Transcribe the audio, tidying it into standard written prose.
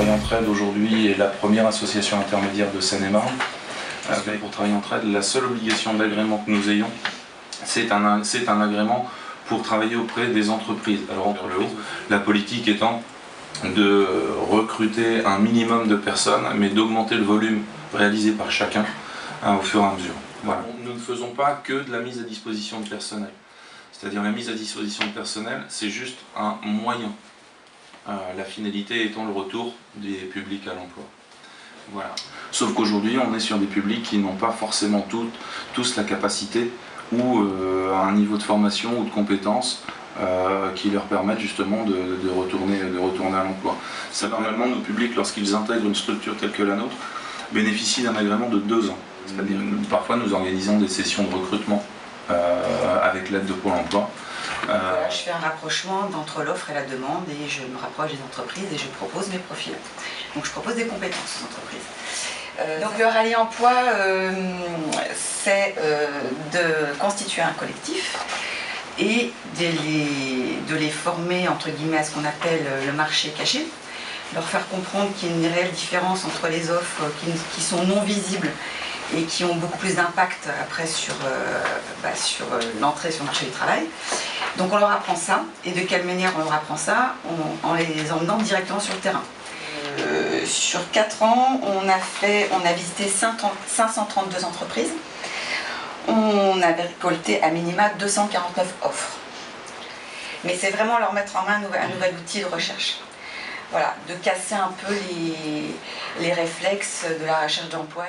Travail Entraide aujourd'hui est la première association intermédiaire de Seine-et-Marne. Pour Travail Entraide, la seule obligation d'agrément que nous ayons, c'est un agrément pour travailler auprès des entreprises. Alors entre le haut, la politique étant de recruter un minimum de personnes, mais d'augmenter le volume réalisé par chacun au fur et à mesure. Voilà. Nous ne faisons pas que de la mise à disposition de personnel. C'est-à-dire la mise à disposition de personnel, c'est juste un moyen. La finalité étant le retour des publics à l'emploi. Voilà. Sauf qu'aujourd'hui, on est sur des publics qui n'ont pas forcément tous la capacité ou un niveau de formation ou de compétences qui leur permettent justement de retourner à l'emploi. Ça, normalement, nos publics, lorsqu'ils intègrent une structure telle que la nôtre, bénéficient d'un agrément de 2 ans. C'est-à-dire parfois nous organisons des sessions de recrutement avec l'aide de Pôle emploi. Voilà, je fais un rapprochement entre l'offre et la demande et je me rapproche des entreprises et je propose mes profils. Donc je propose des compétences aux entreprises. Donc le rallye emploi, c'est de constituer un collectif et de les former entre guillemets à ce qu'on appelle le marché caché, leur faire comprendre qu'il y a une réelle différence entre les offres qui sont non visibles et qui ont beaucoup plus d'impact après sur l'entrée sur le marché du travail. Donc on leur apprend ça, et de quelle manière on leur apprend ça? En les emmenant directement sur le terrain. Sur 4 ans, on a visité 532 entreprises. On a récolté à minima 249 offres. Mais c'est vraiment leur mettre en main un nouvel outil de recherche. Voilà, de casser un peu les réflexes de la recherche d'emploi.